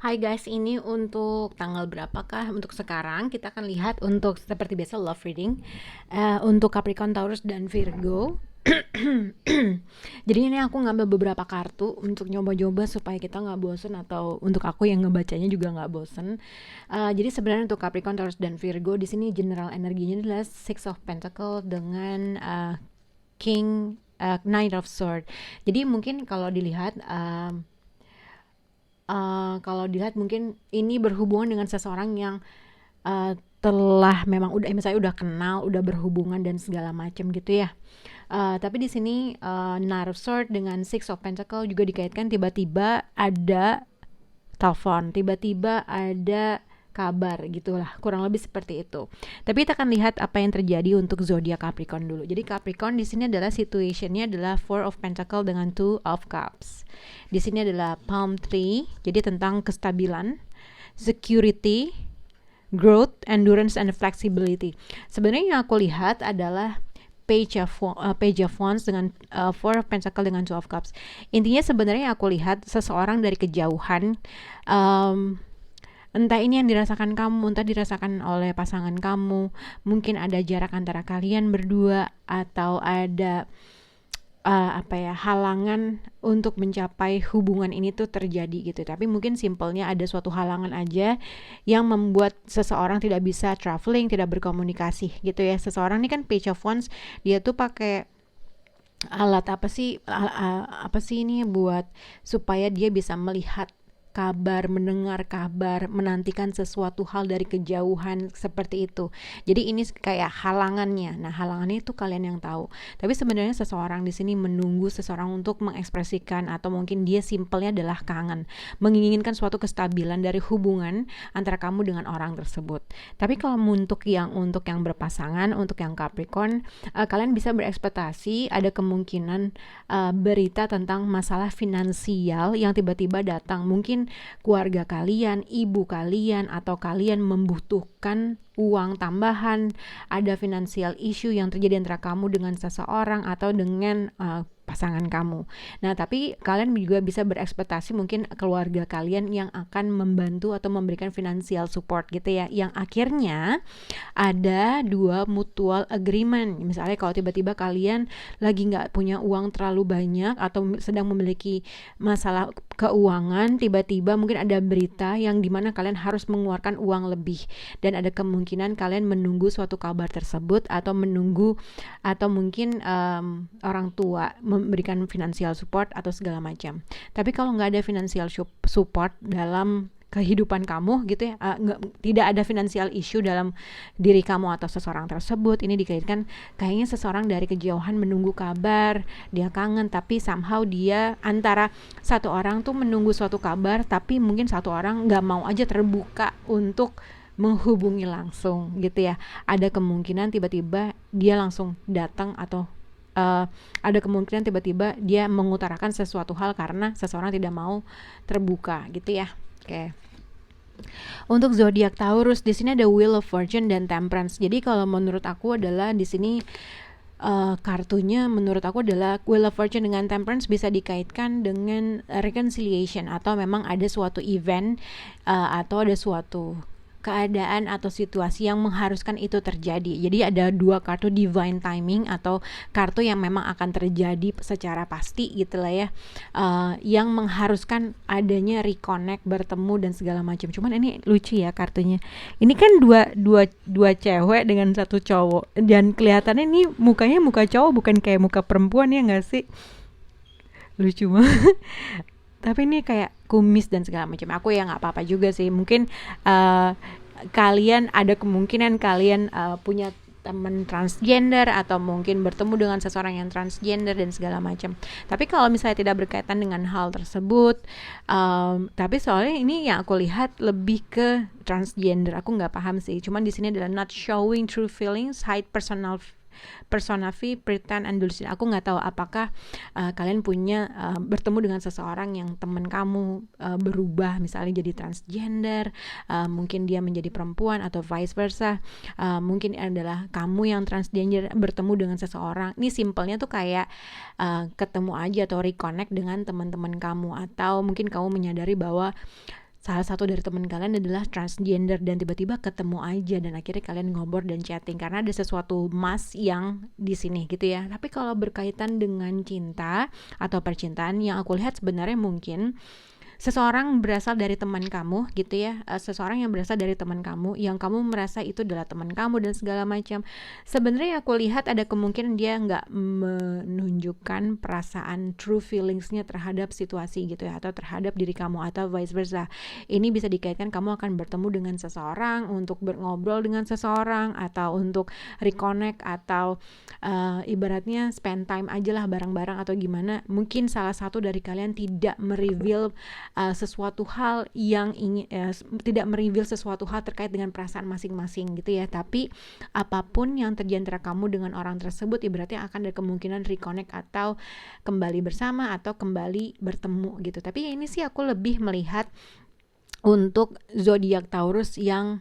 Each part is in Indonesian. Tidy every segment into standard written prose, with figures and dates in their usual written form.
Hai guys, ini untuk tanggal berapakah? Untuk sekarang kita akan lihat untuk seperti biasa love reading untuk Capricorn, Taurus dan Virgo. Jadi ini aku ngambil beberapa kartu untuk nyoba-nyoba supaya kita nggak bosen atau untuk aku yang ngebacanya juga nggak bosen. Jadi sebenarnya untuk Capricorn, Taurus dan Virgo di sini general energinya adalah Six of Pentacle dengan King Knight of Sword. Jadi mungkin kalau dilihat mungkin ini berhubungan dengan seseorang yang telah memang udah misalnya udah kenal, udah berhubungan dan segala macam gitu ya. Tapi di sini Knight of Sword dengan Six of Pentacle juga dikaitkan tiba-tiba ada telepon, tiba-tiba ada kabar gitulah, kurang lebih seperti itu. Tapi kita akan lihat apa yang terjadi untuk zodiak Capricorn dulu. Jadi Capricorn di sini adalah situationnya adalah Four of Pentacle dengan Two of Cups. Di sini adalah Palm Tree, jadi tentang kestabilan, security, growth, endurance, and flexibility. Sebenarnya yang aku lihat adalah Page of Wands dengan Four of Pentacle dengan Two of Cups. Intinya sebenarnya aku lihat seseorang dari kejauhan, um, entah ini yang dirasakan kamu, entah dirasakan oleh pasangan kamu, mungkin ada jarak antara kalian berdua atau ada halangan untuk mencapai hubungan ini tuh terjadi gitu. Tapi mungkin simpelnya ada suatu halangan aja yang membuat seseorang tidak bisa traveling, tidak berkomunikasi gitu ya. Seseorang ini kan Page of Wands, dia tuh pakai alat apa sih ini buat supaya dia bisa melihat kabar, mendengar kabar, menantikan sesuatu hal dari kejauhan seperti itu. Jadi ini kayak halangannya. Nah, halangannya itu kalian yang tahu. Tapi sebenarnya seseorang di sini menunggu seseorang untuk mengekspresikan atau mungkin dia simpelnya adalah kangen, menginginkan suatu kestabilan dari hubungan antara kamu dengan orang tersebut. Tapi kalau untuk yang berpasangan, untuk yang Capricorn, kalian bisa berekspektasi ada kemungkinan berita tentang masalah finansial yang tiba-tiba datang. Mungkin keluarga kalian, ibu kalian, atau kalian membutuhkan uang tambahan, ada financial issue yang terjadi antara kamu dengan seseorang atau dengan pasangan kamu. Nah, tapi kalian juga bisa berekspektasi mungkin keluarga kalian yang akan membantu atau memberikan financial support gitu ya, yang akhirnya ada dua mutual agreement. Misalnya kalau tiba-tiba kalian lagi nggak punya uang terlalu banyak atau sedang memiliki masalah keuangan, tiba-tiba mungkin ada berita yang dimana kalian harus mengeluarkan uang lebih dan ada kemungkinan kalian menunggu suatu kabar tersebut atau menunggu atau mungkin orang tua memberikan financial support atau segala macam. Tapi kalau nggak ada financial support dalam kehidupan kamu gitu ya, tidak ada financial issue dalam diri kamu atau seseorang tersebut, ini dikaitkan kayaknya seseorang dari kejauhan menunggu kabar, dia kangen, tapi somehow dia antara satu orang tuh menunggu suatu kabar tapi mungkin satu orang nggak mau aja terbuka untuk menghubungi langsung gitu ya. Ada kemungkinan tiba-tiba dia langsung datang atau ada kemungkinan tiba-tiba dia mengutarakan sesuatu hal karena seseorang tidak mau terbuka gitu ya. Oke. Untuk zodiak Taurus di sini ada Wheel of Fortune dan Temperance. Jadi kalau menurut aku adalah di sini kartunya menurut aku adalah Wheel of Fortune dengan Temperance bisa dikaitkan dengan reconciliation atau memang ada suatu event atau ada suatu keadaan atau situasi yang mengharuskan itu terjadi. Jadi ada dua kartu divine timing atau kartu yang memang akan terjadi secara pasti gitu lah ya, yang mengharuskan adanya reconnect, bertemu dan segala macam. Cuman ini lucu ya kartunya. Ini kan dua cewek dengan satu cowok dan kelihatannya ini mukanya muka cowok bukan kayak muka perempuan ya nggak sih? Lucu banget. Tapi ini kayak kumis dan segala macam. Aku ya nggak apa-apa juga sih. Mungkin kalian ada kemungkinan kalian punya teman transgender atau mungkin bertemu dengan seseorang yang transgender dan segala macam. Tapi kalau misalnya tidak berkaitan dengan hal tersebut, tapi soalnya ini yang aku lihat lebih ke transgender. Aku nggak paham sih. Cuman di sini adalah not showing true feelings, hide persona V, pretend and delusion. Aku nggak tahu apakah kalian punya bertemu dengan seseorang yang teman kamu berubah, misalnya jadi transgender, mungkin dia menjadi perempuan atau vice versa. Mungkin adalah kamu yang transgender bertemu dengan seseorang. Ini simpelnya tuh kayak ketemu aja atau reconnect dengan teman-teman kamu, atau mungkin kamu menyadari bahwa salah satu dari teman kalian adalah transgender dan tiba-tiba ketemu aja dan akhirnya kalian ngobrol dan chatting karena ada sesuatu mas yang di sini gitu ya. Tapi kalau berkaitan dengan cinta atau percintaan, yang aku lihat sebenarnya mungkin seseorang berasal dari teman kamu gitu ya, seseorang yang berasal dari teman kamu yang kamu merasa itu adalah teman kamu dan segala macam. Sebenarnya aku lihat ada kemungkinan dia nggak menunjukkan perasaan true feelingsnya terhadap situasi gitu ya, atau terhadap diri kamu atau vice versa. Ini bisa dikaitkan kamu akan bertemu dengan seseorang untuk ngobrol dengan seseorang atau untuk reconnect atau ibaratnya spend time aja lah bareng-bareng atau gimana. Mungkin salah satu dari kalian tidak mereveal sesuatu hal yang ingin tidak mereveal sesuatu hal terkait dengan perasaan masing-masing gitu ya, tapi apapun yang terjadi antara kamu dengan orang tersebut ibaratnya akan ada kemungkinan reconnect atau kembali bersama atau kembali bertemu gitu. Tapi ini sih aku lebih melihat untuk zodiak Taurus yang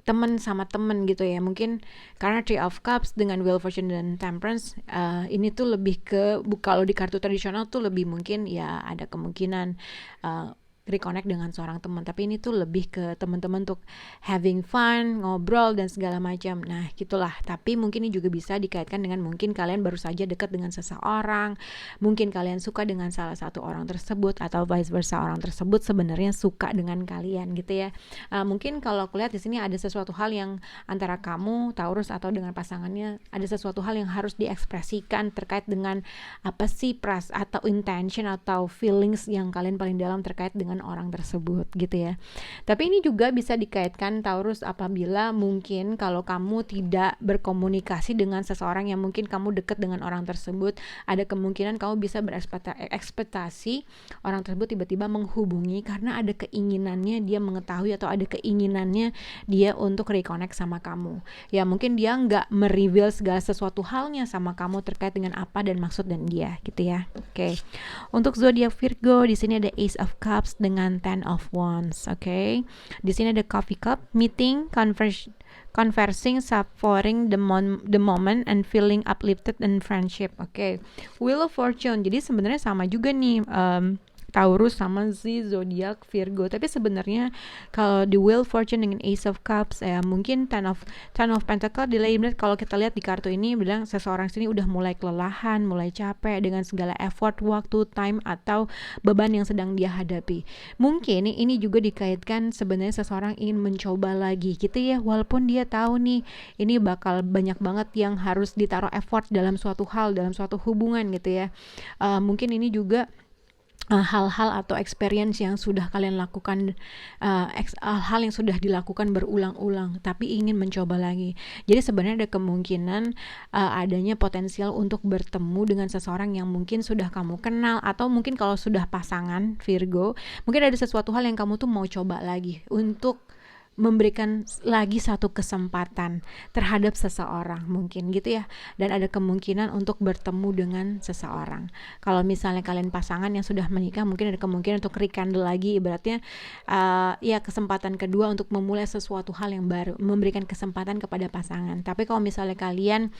temen sama temen gitu ya, mungkin karena Three of Cups dengan Wheel of Fortune dan Temperance, ini tuh lebih ke kalau di kartu tradisional tuh lebih mungkin ya ada kemungkinan reconnect dengan seorang teman, tapi ini tuh lebih ke teman-teman untuk having fun, ngobrol dan segala macam. Nah gitulah. Tapi mungkin ini juga bisa dikaitkan dengan mungkin kalian baru saja dekat dengan seseorang, mungkin kalian suka dengan salah satu orang tersebut atau vice versa, orang tersebut sebenarnya suka dengan kalian gitu ya. Mungkin kalau aku lihat di sini ada sesuatu hal yang antara kamu Taurus atau dengan pasangannya ada sesuatu hal yang harus diekspresikan terkait dengan apa sih atau intention atau feelings yang kalian paling dalam terkait dengan orang tersebut gitu ya. Tapi ini juga bisa dikaitkan Taurus apabila mungkin kalau kamu tidak berkomunikasi dengan seseorang yang mungkin kamu dekat dengan orang tersebut, ada kemungkinan kamu bisa berekspektasi orang tersebut tiba-tiba menghubungi karena ada keinginannya dia mengetahui atau ada keinginannya dia untuk reconnect sama kamu. Ya mungkin dia nggak mereveal segala sesuatu halnya sama kamu terkait dengan apa dan maksud dan dia gitu ya. Oke. Untuk zodiak Virgo di sini ada Ace of Cups dengan Ten of Wands. Oke. Di sini ada Coffee Cup, meeting, conversing, savoring the moment and feeling uplifted and friendship. Oke. Wheel of Fortune. Jadi sebenarnya sama juga nih Taurus sama si zodiak Virgo, tapi sebenarnya kalau di Wheel Fortune dengan Ace of Cups mungkin Ten of Pentacle delayed. Kalau kita lihat di kartu ini bilang seseorang sini udah mulai kelelahan, mulai capek dengan segala effort, waktu, time atau beban yang sedang dia hadapi. Mungkin ini juga dikaitkan sebenarnya seseorang ingin mencoba lagi gitu ya, walaupun dia tahu nih ini bakal banyak banget yang harus ditaruh effort dalam suatu hal, dalam suatu hubungan gitu ya. Mungkin ini juga hal-hal atau experience yang sudah kalian lakukan, hal yang sudah dilakukan berulang-ulang tapi ingin mencoba lagi. Jadi sebenarnya ada kemungkinan adanya potensial untuk bertemu dengan seseorang yang mungkin sudah kamu kenal, atau mungkin kalau sudah pasangan Virgo, mungkin ada sesuatu hal yang kamu tuh mau coba lagi untuk memberikan lagi satu kesempatan terhadap seseorang mungkin gitu ya, dan ada kemungkinan untuk bertemu dengan seseorang. Kalau misalnya kalian pasangan yang sudah menikah, mungkin ada kemungkinan untuk rekindle lagi, ibaratnya ya kesempatan kedua untuk memulai sesuatu hal yang baru, memberikan kesempatan kepada pasangan. Tapi kalau misalnya kalian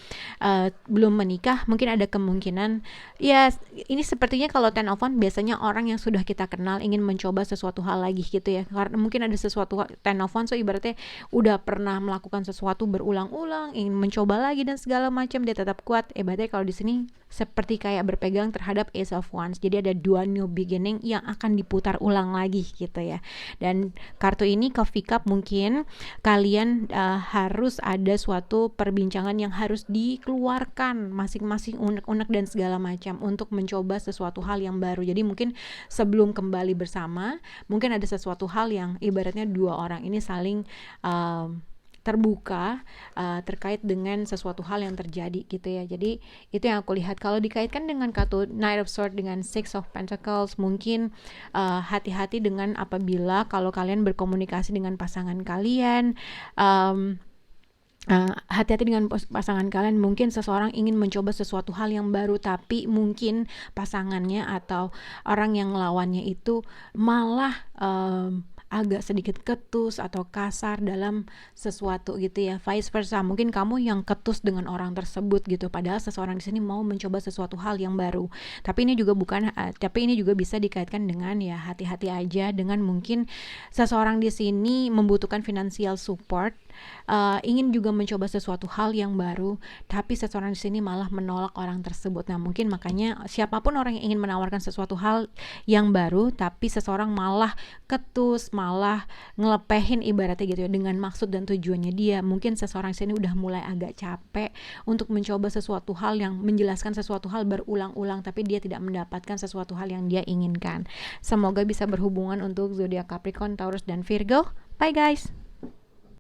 belum menikah, mungkin ada kemungkinan ya ini sepertinya kalau Ten of Wands biasanya orang yang sudah kita kenal ingin mencoba sesuatu hal lagi gitu ya, karena mungkin ada sesuatu Ten of Wands so ibaratnya udah pernah melakukan sesuatu berulang-ulang, ingin mencoba lagi dan segala macam, dia tetap kuat. Ibaratnya kalau di sini seperti kayak berpegang terhadap Ace of Wands. Jadi ada dua new beginning yang akan diputar ulang lagi gitu ya. Dan kartu ini Coffee Cup, mungkin kalian harus ada suatu perbincangan yang harus dikeluarkan masing-masing unek-unek dan segala macam untuk mencoba sesuatu hal yang baru. Jadi mungkin sebelum kembali bersama, mungkin ada sesuatu hal yang ibaratnya dua orang ini saling terbuka terkait dengan sesuatu hal yang terjadi gitu ya. Jadi itu yang aku lihat. Kalau dikaitkan dengan kartu Knight of Swords dengan Six of Pentacles, mungkin hati-hati dengan apabila kalau kalian berkomunikasi dengan pasangan kalian, hati-hati dengan pasangan kalian. Mungkin seseorang ingin mencoba sesuatu hal yang baru, tapi mungkin pasangannya atau orang yang lawannya itu malah agak sedikit ketus atau kasar dalam sesuatu gitu ya. Vice versa, mungkin kamu yang ketus dengan orang tersebut gitu, padahal seseorang di sini mau mencoba sesuatu hal yang baru. Tapi ini juga bisa dikaitkan dengan ya hati-hati aja dengan mungkin seseorang di sini membutuhkan financial support, ingin juga mencoba sesuatu hal yang baru, tapi seseorang di sini malah menolak orang tersebut. Nah, mungkin makanya siapapun orang yang ingin menawarkan sesuatu hal yang baru, tapi seseorang malah ketus, malah ngelepehin ibaratnya gitu ya, dengan maksud dan tujuannya dia. Mungkin seseorang di sini udah mulai agak capek untuk mencoba sesuatu hal yang menjelaskan sesuatu hal berulang-ulang, tapi dia tidak mendapatkan sesuatu hal yang dia inginkan. Semoga bisa berhubungan untuk zodiak Capricorn, Taurus, dan Virgo. Bye guys.